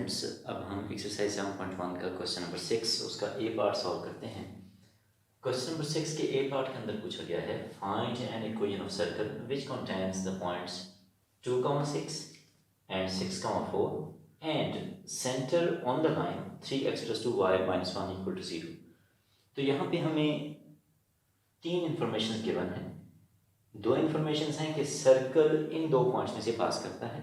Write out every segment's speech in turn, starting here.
Students, अब हम exercise 7.1 का क्वेश्चन नंबर 6 उसका ए पार्ट सॉल्व करते हैं। क्वेश्चन नंबर 6 के ए पार्ट के अंदर पूछा गया है find an equation of circle which contains the points 2,6 and 6,4 and centre on the line 3x + 2y - 1 = 0। तो यहाँ पे हमें तीन इंफॉर्मेशन गिवन है। दो इंफॉर्मेशन हैं कि सर्कल इन दो पॉइंट्स में से पास करता है,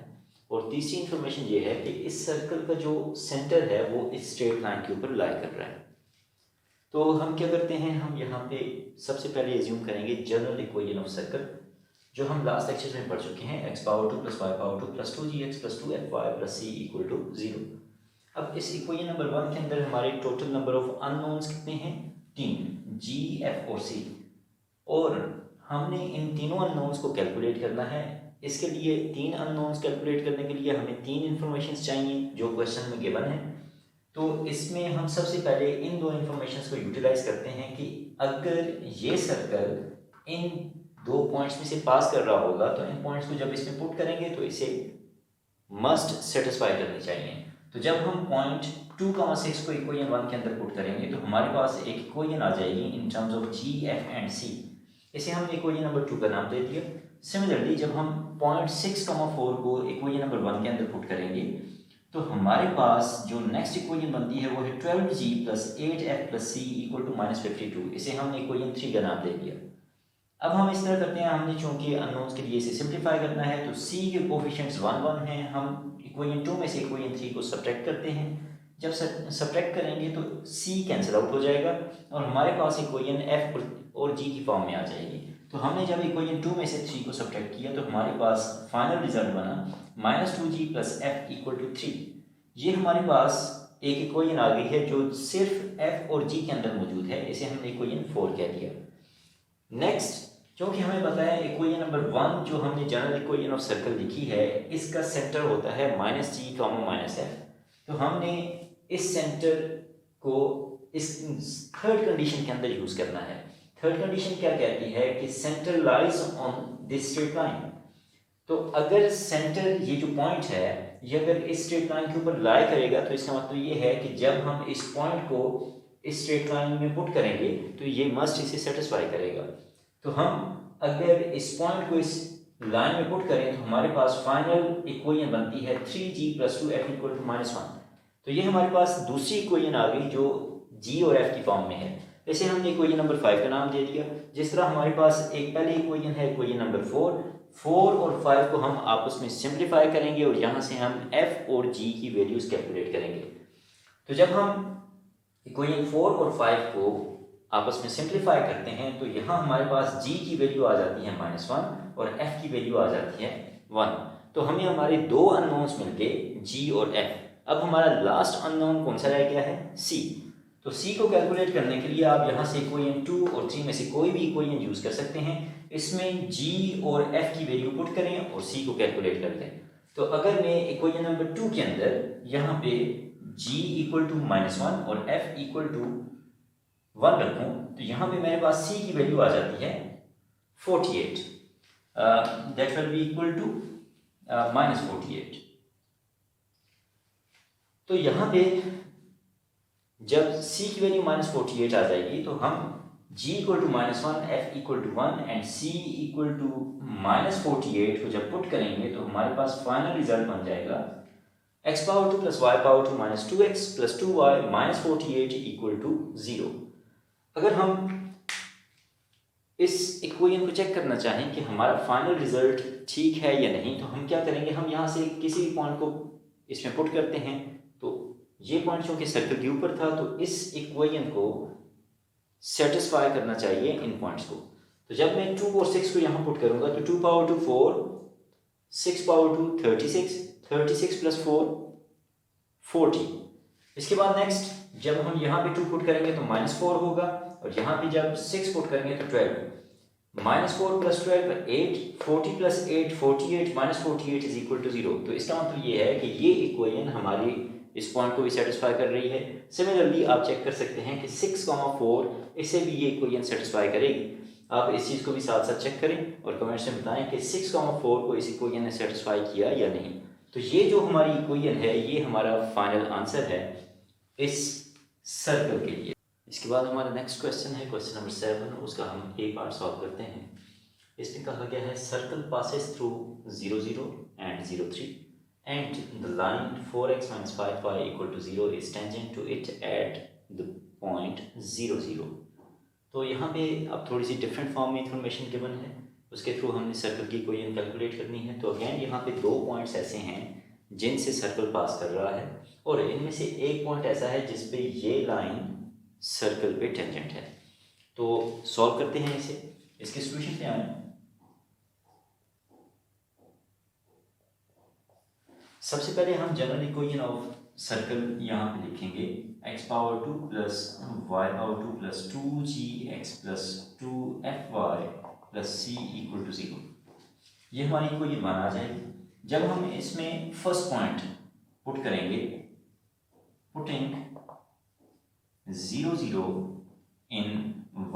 और तीसरी इंफॉर्मेशन ये है कि इस सर्कल का जो सेंटर है वो इस स्ट्रेट लाइन के ऊपर लाई कर रहा है। तो हम क्या करते हैं, हम यहाँ पे सबसे पहले एज्यूम करेंगे जनरल इक्वेशन ऑफ सर्कल, जो हम लास्ट लेक्चर में पढ़ चुके हैं, x⁴ + y⁴ + 2gx + 2fy + c = 0। अब इस इक्वेशन नंबर 1 के अंदर हमारे टोटल नंबर ऑफ अननोन्स कितने हैं? 3, g, f और c, और हमने इन तीनों अननोन्स को कैलकुलेट करना है। इसके लिए तीन अननोन्स कैलकुलेट करने के लिए हमें तीन इन्फॉर्मेशंस चाहिए जो क्वेश्चन में गिवन है। तो इसमें हम सबसे पहले इन दो इन्फॉर्मेशंस को यूटिलाइज करते हैं कि अगर ये सर्कल इन दो पॉइंट्स में से पास कर रहा होगा तो इन पॉइंट्स को जब इसमें पुट करेंगे तो इसे मस्ट सेटिस्फाई करनी चाहिए। तो जब हम पॉइंट 2,6 को इक्वेशन 1 के अंदर पुट करेंगे तो हमारे पास एक इक्वेशन आ जाएगी in terms of g, f and c। इसे हमने इक्वेशन नंबर 2 का नाम दे दिया। सिमिलरली जब हम पॉइंट 6,4 को इक्वेशन नंबर 1 के अंदर पुट करेंगे तो हमारे पास जो नेक्स्ट इक्वेशन बनती है वो है 12g + 8f + c = -52। इसे हमने इक्वेशन 3 का नाम दे दिया। अब हम इस तरह करते हैं, हमने चूंकि अननोन्स के लिए इसे सिंप्लीफाई करना है तो c के कोफिशिएंट्स 1 1 हैं। हम इक्वेशन 2 में से इक्वेशन 3 को सब्ट्रैक्ट करते हैं। जब सब्ट्रैक्ट करेंगे तो c कैंसिल आउट हो जाएगा और हमारे पास इक्वेशन f और g की फॉर्म में आ जाएगी। तो हमने जब इक्वेशन 2 में से 3 को सब्ट्रैक्ट किया तो हमारे पास फाइनल रिजल्ट बना -2g + f = 3। ये हमारे पास एक इक्वेशन आ गई है जो सिर्फ f और g के अंदर मौजूद है। इसे हमने इक्वेशन 4 कह दिया। नेक्स्ट, क्योंकि हमें पता है इक्वेशन नंबर 1 जो हमने जनरल इक्वेशन ऑफ सर्कल लिखी है इसका सेंटर होता है -g, -f। तो हमने इस सेंटर को इस थर्ड कंडीशन के अंदर यूज करना है। थर्ड कंडीशन क्या कहती है कि centre lies on this straight line. तो अगर सेंटर, ये जो पॉइंट है, ये अगर इस स्ट्रेट लाइन के ऊपर लाई करेगा तो इसका मतलब ये है कि जब हम इस पॉइंट को इस स्ट्रेट लाइन में पुट करेंगे तो ये मस्ट इसे सेटिस्फाई करेगा। तो हम अगर इस पॉइंट को इस लाइन में पुट करें तो हमारे पास फाइनल इक्वेशन बनती है 3g + 2f = -1। तो ये हमारे पास दूसरी इक्वेशन आ गई जो g और f की फॉर्म में है। इसे हमने इक्वेशन नंबर 5 का नाम दे दिया। जिस तरह हमारे पास एक पहली इक्वेशन है इक्वेशन नंबर 4 और 5 को हम आपस में सिंप्लीफाई करेंगे और यहाँ से हम f और g की वैल्यूज कैलकुलेट करेंगे। तो जब हम इक्वेशन 4 और 5 को आपस में सिंप्लीफाई करते हैं तो यहाँ हमारे पास g की वैल्यू आ जाती है -1 और f की वैल्यू आ जाती है 1। तो हमें हमारे दो अननोन्स मिल गए g और f। अब हमारा लास्ट अननोन कौन सा रह गया है? c। तो c को कैलकुलेट करने के लिए आप यहाँ से इक्वेशन 2 और 3 में से कोई भी इक्वेशन यूज कर सकते हैं। इसमें g और f की वैल्यू पुट करें और c को कैलकुलेट कर लें। तो अगर मैं इक्वेशन नंबर 2 के अंदर यहाँ पे g = -1 और f = 1 रखूं तो यहाँ पे मेरे पास c की वैल्यू आ जाती है 48। That will be equal to -48। तो यहाँ पे जब c की वैल्यू -48 आ जाएगी तो हम g = -1, f = 1 एंड c = -48 को जब पुट करेंगे तो हमारे पास फाइनल रिजल्ट बन जाएगा x⁴ + y⁴ - 2x + 2y - 48 = 0। अगर हम इस इक्वेशन को चेक करना चाहें कि हमारा फाइनल रिजल्ट ठीक है या नहीं तो हम क्या करेंगे, हम यहाँ से किसी भी पॉइंट को इसमें पुट करते हैं। तो ये पॉइंट चूंकि सर्कल के ऊपर था तो इस इक्वेशन को सेटिस्फाई करना चाहिए इन पॉइंट्स को। तो जब मैं 2 और 6 को यहाँ पुट करूंगा तो 2⁴ 4, 6⁴ 36, 36 + 4 40। इसके बाद नेक्स्ट जब हम यहाँ पे 2 पुट करेंगे तो -4 होगा और यहाँ पे जब 6 पुट करेंगे तो 12। -4 + 12 8, 40 + 8 48 -48 = 0। तो इसका मतलब ये है कि ये इक्वेशन हमारी इस पॉइंट को भी सेटिस्फाई कर रही है। सिमिलरली आप चेक कर सकते हैं कि 6,4 इसे भी ये इक्वेशन सेटिस्फाई करेगी। आप इस चीज़ को भी साथ साथ चेक करें और कमेंट्स में बताएं कि 6,4 को इस इक्वेशन ने सेटिस्फाई किया या नहीं। तो ये जो हमारी इक्वेशन है ये हमारा फाइनल आंसर है इस सर्कल के लिए। इसके बाद हमारा नेक्स्ट क्वेश्चन है क्वेश्चन नंबर 7, उसका हम ए पार्ट सॉल्व करते हैं। इसमें कहा गया है circle passes through 0 0 and 0 3 and the line 4x - 5y = 0 is tangent to it at the point 0 0। तो यहाँ पे अब थोड़ी सी डिफरेंट फॉर्म में इंफॉर्मेशन गिवन है, उसके थ्रू हमने सर्कल की इक्वेशन कैलकुलेट करनी है। तो अगेन यहाँ पे 2 पॉइंट्स ऐसे हैं जिनसे सर्कल पास कर रहा है और इनमें से एक पॉइंट ऐसा है जिस पे ये लाइन सर्कल पे टेंजेंट है। तो सॉल्व करते हैं इसे। इसके सॉल्यूशन पे आए। सबसे पहले हम जनरल इक्वेशन ऑफ सर्कल यहाँ पे लिखेंगे x⁴ + y⁴ + 2gx + 2fy + c = 0। ये हमारी इक्वेशन 1 आ जाएगी। जब हम इसमें फर्स्ट पॉइंट पुट करेंगे, पुटिंग 0 0 in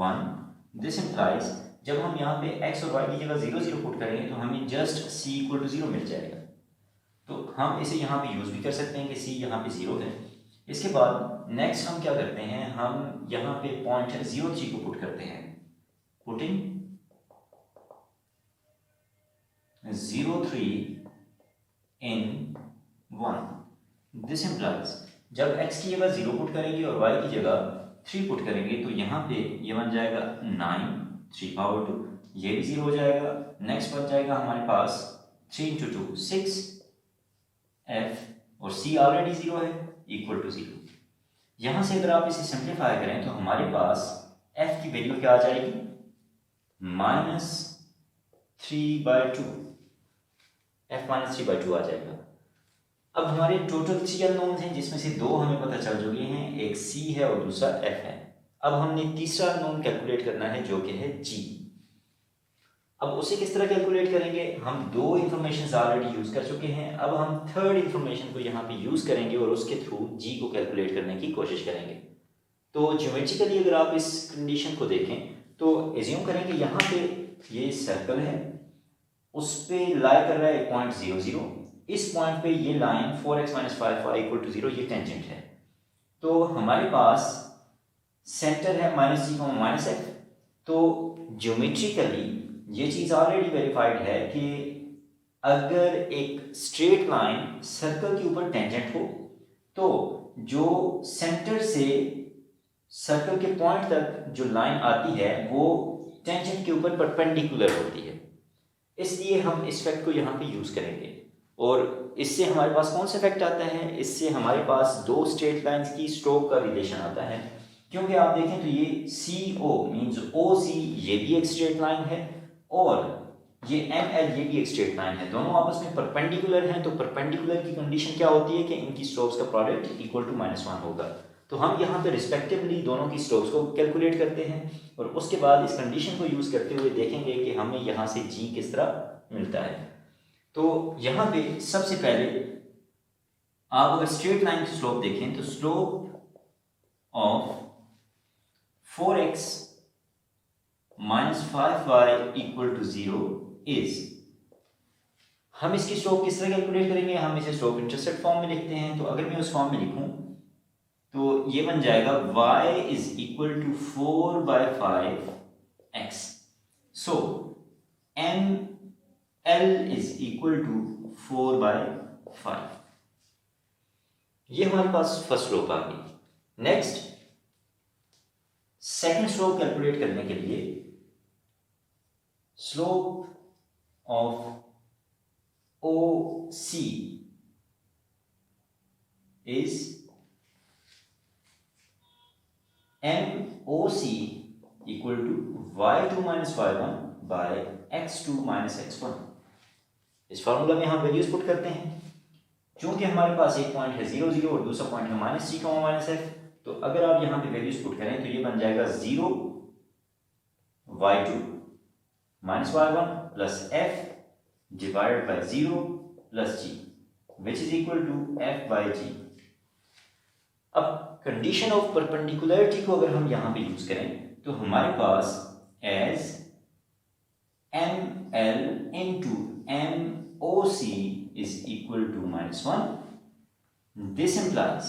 1, दिस इम्प्लाइज जब हम यहाँ पे x और y की जगह 0 0 पुट करेंगे तो हमें जस्ट c = 0 मिल जाएगा। तो हम इसे यहाँ पे यूज भी कर सकते हैं कि c यहाँ पे 0 है। इसके बाद नेक्स्ट हम क्या करते हैं, हम यहाँ पे पॉइंट 0 3 को पुट करते हैं, पुटिंग 0 3 in 1, दिस इम्प्लाइज जब x की जगह 0 पुट करेंगे और y की जगह 3 पुट करेंगे तो यहाँ पे ये बन जाएगा 9 3/2, ये भी 0 हो जाएगा। नेक्स्ट बन जाएगा हमारे पास 3 × 2 6 f और c ऑलरेडी 0 है = 0। यहाँ से अगर आप इसे सिंप्लीफाई करें तो हमारे पास f की वैल्यू क्या आ जाएगी, -3/2, f -3/2 आ जाएगा। अब हमारे टोटल 3 अननोन्स हैं जिसमें से 2 हमें पता चल चुके हैं, एक c है और दूसरा f है। अब हमने तीसरा अननोन कैलकुलेट करना है जो कि है g। अब उसे किस तरह कैलकुलेट करेंगे, हम 2 इंफॉर्मेशन ऑलरेडी यूज कर चुके हैं, अब हम थर्ड इंफॉर्मेशन को यहाँ पे यूज करेंगे और उसके थ्रू g को कैलकुलेट करने की कोशिश करेंगे। तो ज्योमेट्रिकली अगर आप इस कंडीशन को देखें तो एज्यूम करेंगे यहाँ पे ये सर्कल है, उस पे लाई कर रहा है पॉइंट 0 0, इस पॉइंट पे ये लाइन 4x - 5y = 0 ये टेंजेंट है। तो हमारे पास सेंटर है -g, -f। तो ज्योमेट्रिकली ये चीज़ ऑलरेडी वेरीफाइड है कि अगर एक स्ट्रेट लाइन सर्कल के ऊपर टेंजेंट हो तो जो सेंटर से सर्कल के पॉइंट तक जो लाइन आती है वो टेंजेंट के ऊपर परपेंडिकुलर होती है। इसलिए हम इस फैक्ट को यहाँ पे यूज़ करेंगे और इससे हमारे पास कौन सा फैक्ट आता है, इससे हमारे पास 2 स्ट्रेट लाइंस की स्ट्रोक का रिलेशन आता है। क्योंकि आप देखें तो ये CO मीन्स OC ये भी एक स्ट्रेट लाइन है और ये ML ये भी एक स्ट्रेट लाइन है, दोनों आपस में परपेंडिकुलर हैं। तो परपेंडिकुलर की कंडीशन क्या होती है कि इनकी स्ट्रोक्स का प्रोडक्ट = -1 होगा। तो हम यहाँ पे रिस्पेक्टिवली दोनों की स्ट्रोक्स को कैलकुलेट करते हैं और उसके बाद इस कंडीशन को यूज़ करते हुए देखेंगे कि हमें यहाँ से g किस तरह मिलता है। तो यहाँ पे सबसे पहले आप अगर स्ट्रेट लाइन की स्लोप देखें तो slope of 4x - 5y = 0 is, हम इसकी स्लोप किस तरह कैलकुलेट करेंगे, हम इसे स्लोप इंटरसेप्ट फॉर्म में लिखते हैं। तो अगर मैं उस फॉर्म में लिखूं तो ये बन जाएगा y = 4/5x। सो ML = 4/5। ये हमारे पास फर्स्ट स्लोप आ गई। नेक्स्ट सेकंड स्लोप कैलकुलेट करने के लिए slope of OC is MOC = y2 - y1 by x2 - x1। इस फार्मूला में हम वैल्यूज पुट करते हैं। चूंकि हमारे पास एक पॉइंट है 0 0 और दूसरा पॉइंट है -g, -f, तो अगर आप यहाँ पे वैल्यूज पुट करें तो ये बन जाएगा 0 y2 - y1 plus f divided by 0 plus g which is equal to f by g। अब कंडीशन ऑफ परपेंडिकुलरिटी को अगर हम यहाँ पे यूज करें तो हमारे पास as ML into MOC is equal to -1. This implies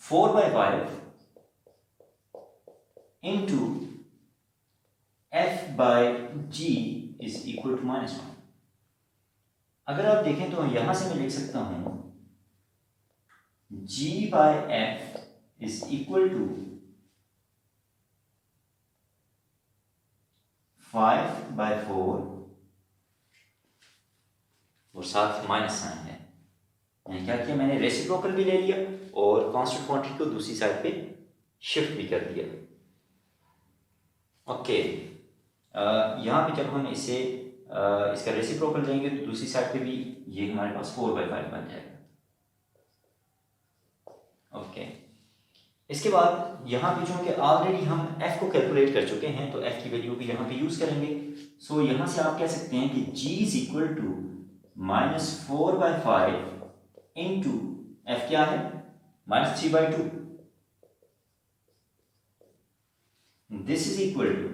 4/5 into f by g is equal to -1. अगर आप देखें तो यहां से मैं लिख सकता हूं g by f is equal to 5/4 और साथ माइनस साइन है। मैंने क्या किया, मैंने रेसिप्रोकल भी ले लिया और कांस्टेंट क्वांटिटी को दूसरी साइड पे शिफ्ट भी कर दिया। ओके, यहाँ पे जब हम इसे इसका रेसिप्रोकल लेंगे तो दूसरी साइड पे भी ये हमारे पास 4/5 बन जाएगा। ओके, इसके बाद यहाँ पे चूंकि ऑलरेडी हम f को कैलकुलेट कर चुके हैं तो f की वैल्यू भी यहाँ पे यूज करेंगे। सो यहाँ से आप कह सकते हैं कि g is equal to -4/5 into f क्या है -3/2। दिस इज इक्वल टू,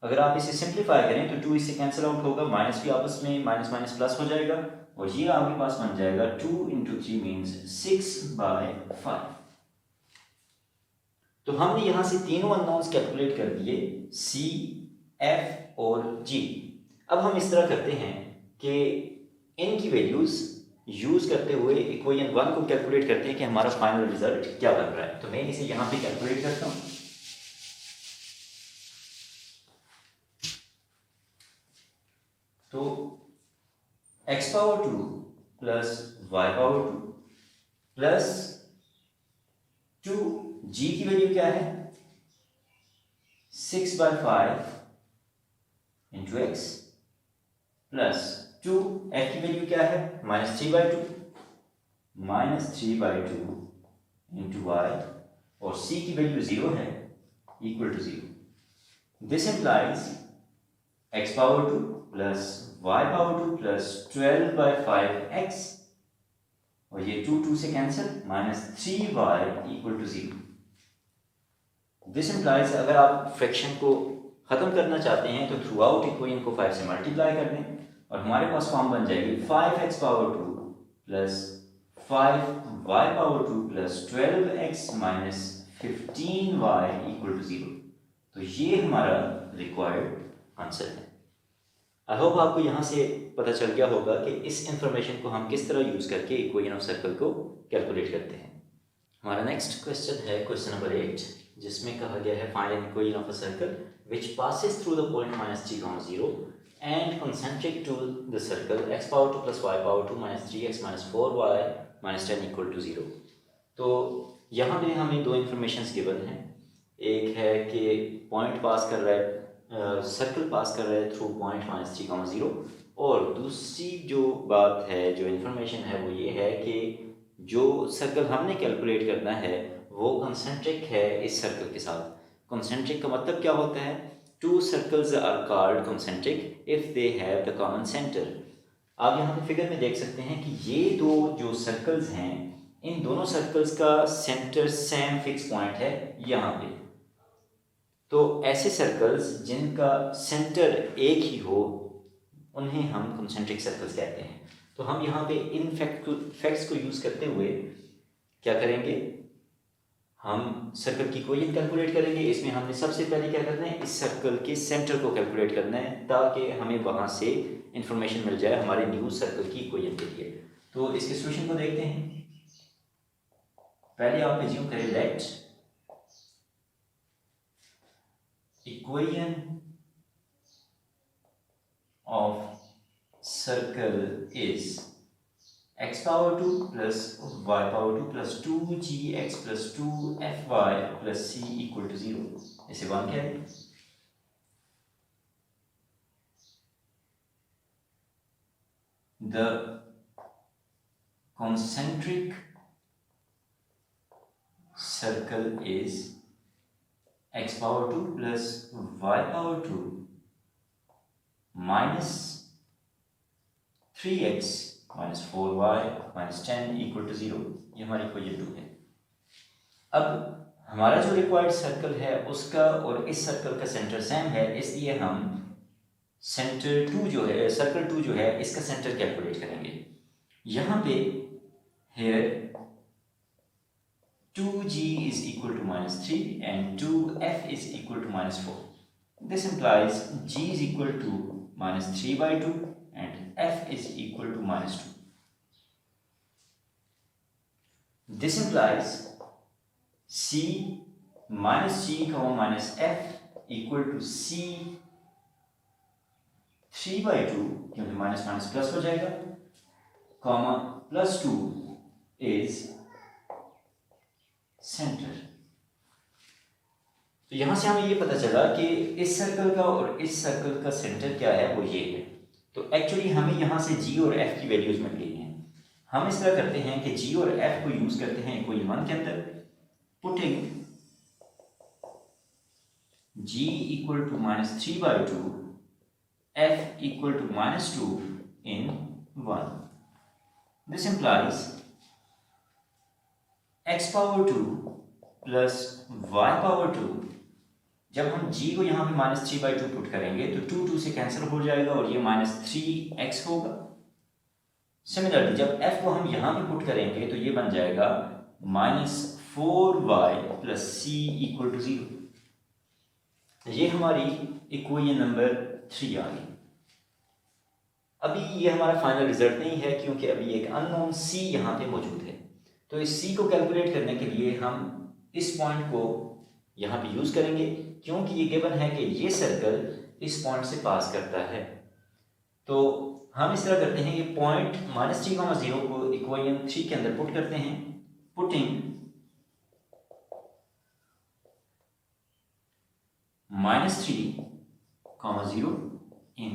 अगर आप इसे सिंप्लीफाई करें तो 2 इससे कैंसिल आउट होगा, माइनस भी आपस में माइनस माइनस प्लस हो जाएगा और ये आपके पास बन जाएगा 2 × 3 मीन्स 6/5। तो हमने यहां से तीनों अननोन्स कैलकुलेट कर दिए, c, f और g। अब हम इस तरह करते हैं कि इनकी वैल्यूज यूज करते हुए इक्वेशन 1 को कैलकुलेट करते हैं कि हमारा फाइनल रिजल्ट क्या बन रहा है। तो मैं इसे यहां पे कैलकुलेट करता हूं। तो x⁴ plus y⁴ plus 2, g की वैल्यू क्या है 6/5 इंटू x प्लस 2, f की वैल्यू क्या है -3/2 इंटू y और c की वैल्यू 0 है equal to 0। This implies x⁴ plus y⁴ plus 12/5x और ये 2 से cancel -3y equal to 0। This implies अगर आप फ्रैक्शन को खत्म करना चाहते हैं तो थ्रू आउट इक्वेशन को 5 से मल्टीप्लाई कर दें और हमारे पास फॉर्म बन जाएगी 5x⁴ plus 5y⁴ plus 12x minus 15y equal to 0। तो ये हमारा रिक्वायर्ड आंसर है। आई होप आपको यहाँ से पता चल गया होगा कि इस इंफॉर्मेशन को हम किस तरह यूज़ करके इक्वेशन ऑफ सर्कल को कैलकुलेट करते हैं। हमारा नेक्स्ट क्वेश्चन है क्वेश्चन नंबर 8, जिसमें कहा गया है find an equation of a circle which passes through the point -3, 0 and concentric to the circle x⁴ plus y⁴ -3x - 4y - 10 equal to 0। तो यहाँ पे हमें दो इंफॉर्मेशंस गिवन हैं। एक है कि पॉइंट पास कर रहा है, सर्कल पास कर रहा है थ्रू पॉइंट -3, 0 और दूसरी जो बात है, जो इन्फॉर्मेशन है वो ये है कि जो सर्कल हमने कैलकुलेट करना है वो कंसेंट्रिक है इस सर्कल के साथ। कंसेंट्रिक का मतलब क्या होता है, 2 circles are called concentric if they have the common centre. आप यहाँ पे फिगर में देख सकते हैं कि ये दो जो सर्कल्स हैं, इन दोनों सर्कल्स का सेंटर सेम फिक्स पॉइंट है यहाँ पे। तो ऐसे सर्कल्स जिनका सेंटर एक ही हो उन्हें हम कंसेंट्रिक सर्कल्स कहते हैं। तो हम यहाँ पे इन फैक्ट्स को यूज़ करते हुए क्या करेंगे, हम सर्कल की इक्वेशन कैलकुलेट करेंगे। इसमें हमने सबसे पहले क्या करना है, इस सर्कल के सेंटर को कैलकुलेट करना है ताकि हमें वहाँ से इंफॉर्मेशन मिल जाए हमारे न्यू सर्कल की इक्वेशन के लिए। तो इसके सॉल्यूशन को देखते हैं। पहले आप एज्यूम करें late equation of circle is x⁴ plus y⁴ plus 2gx plus 2fy plus c equal to 0। इसे 1 क्या है, the concentric circle is x⁴ plus y⁴ minus 3x minus 4y minus 10 equal to 0। ये हमारी equation 2 है। अब हमारा जो required circle है उसका और इस सर्कल का सेंटर सेम है, इसलिए हम सेंटर 2 जो है, सर्कल 2 जो है, इसका सेंटर कैलकुलेट करेंगे। यहाँ पे here 2g is equal to -3 and 2f is equal to -4. This implies g is equal to -3/2 and f is equal to -2. This implies c minus g minus f equal to c 3/2, क्योंकि minus minus plus हो जाएगा, comma +2 is centre. तो यहां से हमें ये पता चला कि इस सर्कल का और इस सर्कल का सेंटर क्या है, वो ये है। तो एक्चुअली हमें यहां से g और f की वैल्यूज मिल गई हैं। हम इस तरह करते हैं कि g और f को यूज करते हैं इक्वेशन 1 के अंदर, putting g equal to -3/2, f equal to -2 in 1. This implies x power 2 plus y power 2। जब हम g को यहाँ पे -3/2 पुट करेंगे तो 2 2 से कैंसिल हो जाएगा और ये -3x होगा। सिमिलरली जब f को हम यहाँ पे पुट करेंगे तो ये बन जाएगा -4y plus c equal to 0। ये हमारी इक्वेशन नंबर 3 आ गई। अभी ये हमारा फाइनल रिजल्ट नहीं है क्योंकि अभी एक अननोन c यहाँ पे मौजूद है। तो इस c को कैलकुलेट करने के लिए हम इस पॉइंट को यहाँ पे यूज करेंगे, क्योंकि ये गिवन है कि ये सर्कल इस पॉइंट से पास करता है। तो हम इस तरह करते हैं, ये पॉइंट -3,0 को इक्वेशन 3 के अंदर पुट करते हैं, पुटिंग -3,0 in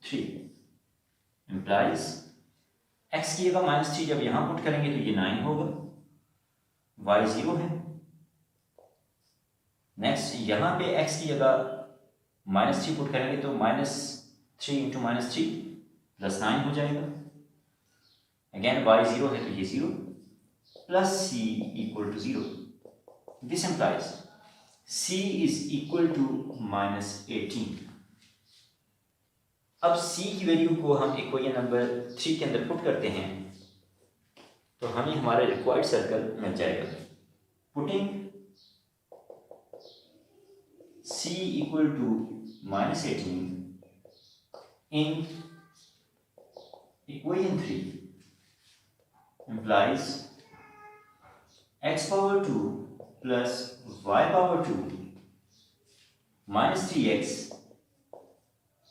3 implies x की जगह -3 जब यहां पुट करेंगे तो ये 9 होगा, y 0 है। नेक्स्ट यहां पे x की जगह -3 पुट करेंगे तो -3 इंटू -3 +9 हो जाएगा। अगेन y 0 है तो ये 0 plus c equal to 0। This implies c is equal to -18। अब c की वैल्यू को हम इक्वेशन नंबर 3 के अंदर पुट करते हैं तो हमें हमारा रिक्वायर्ड सर्कल मिल जाएगा। Putting c equal to -18 in equation 3 implies x power 2 plus y power 2 -3x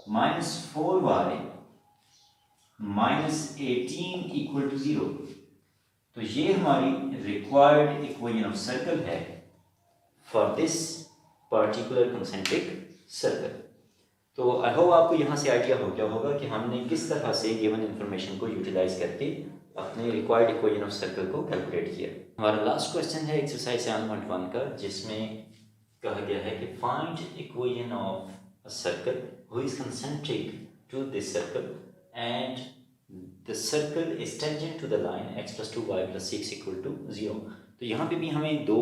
-4y -18 equal to 0। तो ये हमारी रिक्वायर्ड इक्वेशन ऑफ सर्कल है for this particular concentric circle. तो आई होप आपको यहाँ से आइडिया हो गया होगा कि हमने किस तरह से गिवन इंफॉर्मेशन को यूटिलाइज करके अपने रिक्वायर्ड इक्वेशन ऑफ सर्कल को कैलकुलेट किया। हमारा लास्ट क्वेश्चन है एक्सरसाइज 7.1 का, जिसमें कहा गया है कि find equation of a circle who is concentric to this circle and the circle is tangent to the line x plus 2y plus 6 equal to 0। तो यहाँ पे भी हमें दो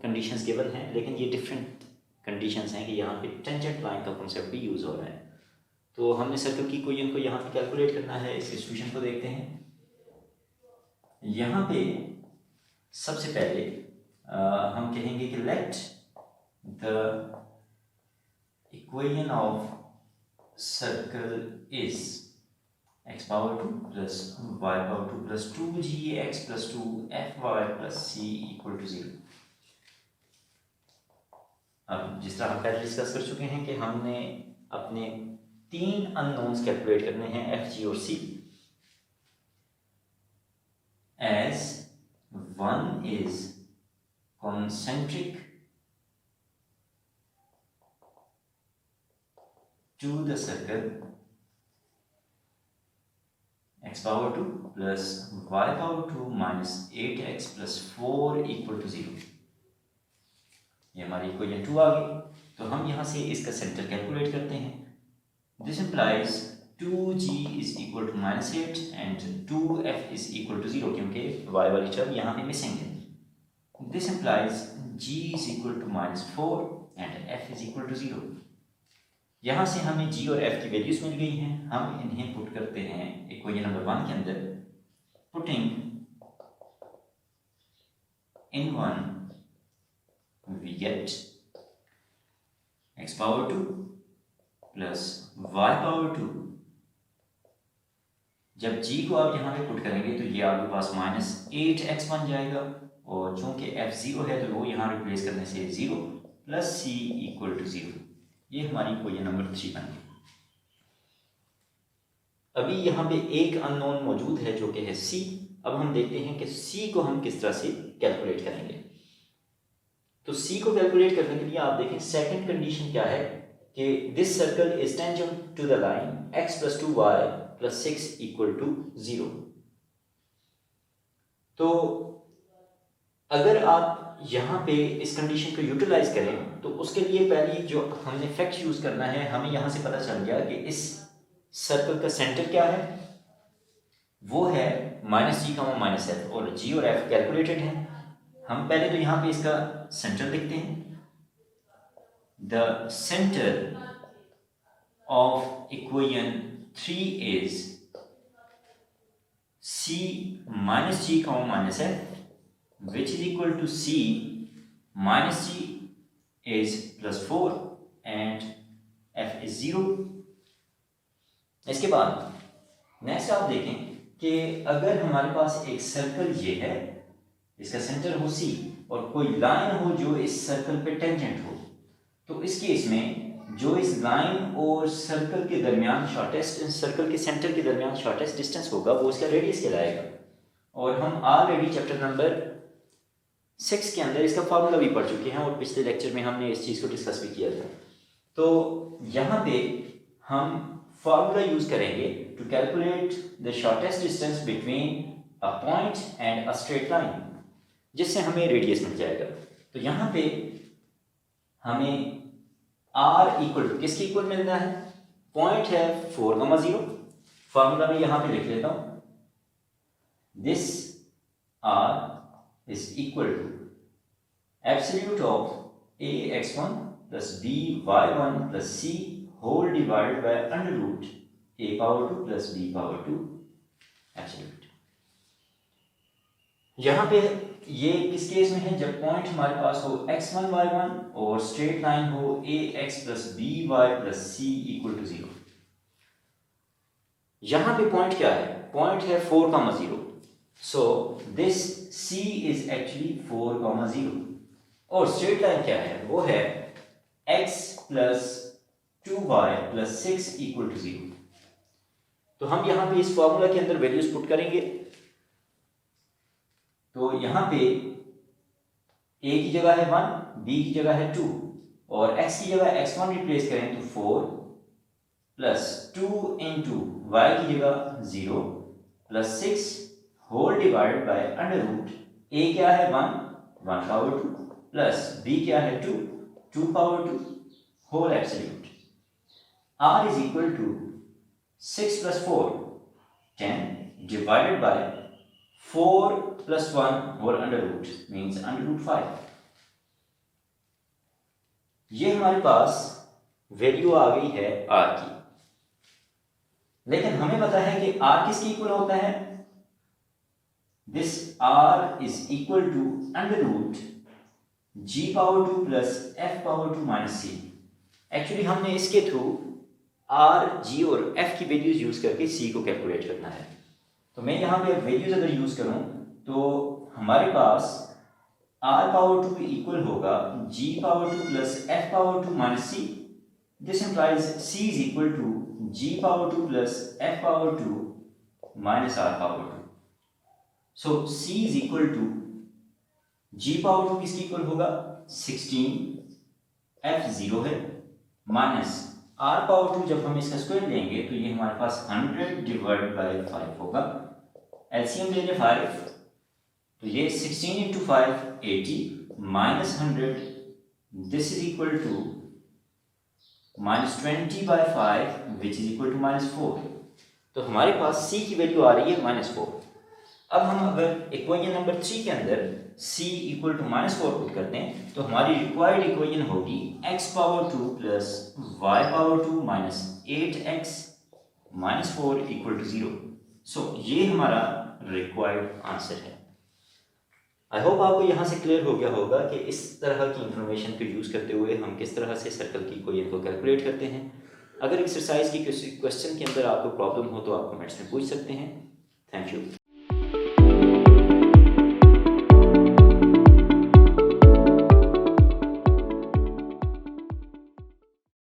कंडीशंस गिवन हैं, लेकिन ये डिफरेंट कंडीशंस हैं कि यहाँ पे टेंजेंट लाइन का कॉन्सेप्ट भी यूज़ हो रहा है। तो हमने सर्कल की इक्वेशन को यहाँ पे कैलकुलेट करना है। इस सिचुएशन को देखते हैं। यहाँ पे सबसे पहले हम कहेंगे कि let the equation of circle is x power 2 plus y power 2 plus 2gx plus 2fy plus c equal to 0। अब जिस तरह हम पहले डिस्कस कर चुके हैं कि हमने अपने 3 अननोन्स कैलकुलेट करने हैं f, g और c, as one is concentric to the circle x power 2 plus y power 2 minus 8x plus 4 equal to 0। ये हमारी इक्वेशन 2 आ गई। तो हम यहाँ से इसका सेंटर कैलकुलेट करते हैं। This implies 2g is equal to -8 and 2f is equal to 0, क्योंकि y वाली टर्म यहाँ पे मिसिंग है। This implies g is equal to -4 and f is equal to 0। यहाँ से हमें जी और एफ की वैल्यूज मिल गई हैं, हम इन्हें पुट करते हैं इक्वेशन नंबर 1 के अंदर। Putting in 1 we get x power 2 plus y power 2। जब g को आप यहाँ पे पुट करेंगे तो ये आपके पास -8x बन जाएगा, और चूंकि f 0 है तो वो यहाँ रिप्लेस करने से 0 प्लस c इक्वल टू 0। ये हमारी इक्वेशन नंबर 3 बन गई। अभी यहाँ पे एक अननोन मौजूद है जो कि है c। अब हम देखते हैं कि c को हम किस तरह से कैलकुलेट करेंगे। तो c को कैलकुलेट करने के लिए आप देखें सेकंड कंडीशन क्या है कि this circle is tangent to the line x + 2y + 6 = 0। तो अगर आप यहाँ पे इस कंडीशन को यूटिलाइज करें तो उसके लिए पहले जो हमने फैक्ट यूज करना है, हमें यहाँ से पता चल गया कि इस सर्कल का सेंटर क्या है, वो है -g, -f, और g और f कैलकुलेटेड है। हम पहले तो यहाँ पे इसका सेंटर लिखते हैं। The centre of equation 3 is c -g, -f, which is equal to c minus g is +4 and f is 0। इसके बाद नेक्स्ट आप देखें कि अगर हमारे पास एक सर्कल ये है, इसका सेंटर हो c और कोई लाइन हो जो इस सर्कल पे टेंजेंट हो, तो इस केस में जो इस लाइन और सर्कल के दरमियान सर्कल के सेंटर के दरमियान शॉर्टेस्ट डिस्टेंस होगा वो इसका रेडियस कहलाएगा। और हम ऑलरेडी चैप्टर नंबर 6 के अंदर इसका फार्मूला भी पढ़ चुके हैं और पिछले लेक्चर में हमने इस चीज़ को डिस्कस भी किया था। तो यहाँ पे हम फार्मूला यूज करेंगे to calculate the shortest distance between a point and a straight line, जिससे हमें रेडियस मिल जाएगा। तो यहाँ पे हमें r इक्वल टू किसके इक्वल मिलना है, पॉइंट है 4, 0। फार्मूला में यहाँ पे लिख लेता हूँ, this r is equal to absolute of ax1 plus by1 plus c whole divided by under root a power 2 plus b power 2 absolute। यहाँ पे ये किस केस में है, जब पॉइंट हमारे पास हो x1 y1 और स्ट्रेट लाइन हो ax plus by plus c equal to 0। यहाँ पे पॉइंट क्या है, पॉइंट है 4, 0। So this C is actually 4, 0 और स्ट्रेट लाइन क्या है, वो है x plus 2y plus 6 equal to 0। तो हम यहाँ पे इस फॉर्मूला के अंदर वैल्यूज पुट करेंगे। तो यहाँ पे a की जगह है 1, b की जगह है 2 और x की जगह x1 रिप्लेस करें तो 4 प्लस 2 इंटू y की जगह 0 plus 6 whole divided by under root a क्या है 1 पावर 2 प्लस b क्या है 2 power 2 whole absolute. r is equal to 6 plus 4 10 divided by 4 plus 1 whole under root means under root 5। ये हमारे पास वैल्यू आ गई है r की, लेकिन हमें पता है कि r किसके इक्वल होता है, this r is equal to under root g power 2 plus f power 2 minus c। Actually हमने इसके थ्रू r, g और f की वैल्यूज यूज करके c को कैलकुलेट करना है। तो मैं यहाँ पे वैल्यूज अगर यूज करूँ तो हमारे पास r पावर 2 इक्वल होगा g power 2 plus f power 2 minus c। This implies c is equal to g power 2 plus f power 2 minus r power 2। So c is equal to g power 2 किसकी equal होगा 16, f 0 है, minus r power 2 जब हम इसका square लेंगे तो ये हमारे पास 100 डिवाइडेड बाय 5 होगा। एलसीएम ले लें 5 तो ये 16 into 5 80 minus 100 this is equal to -20 by 5 which is equal to -4। तो हमारे पास c की वैल्यू आ रही है -4। अब हम अगर इक्वेशन नंबर 3 के अंदर c इक्वल टू -4 पुट करते हैं तो हमारी रिक्वायर्ड इक्वेशन होगी x power 2 plus y power 2 minus 8x minus 4 equal to 0। So ये हमारा रिक्वायर्ड आंसर है। आई होप आपको यहाँ से क्लियर हो गया होगा कि इस तरह की इंफॉर्मेशन को यूज़ करते हुए हम किस तरह से सर्कल की इक्वेशन को कैलकुलेट करते हैं। अगर एक्सरसाइज की किसी क्वेश्चन के अंदर आपको प्रॉब्लम हो तो आप कमेंट्स में पूछ सकते हैं। Thank you.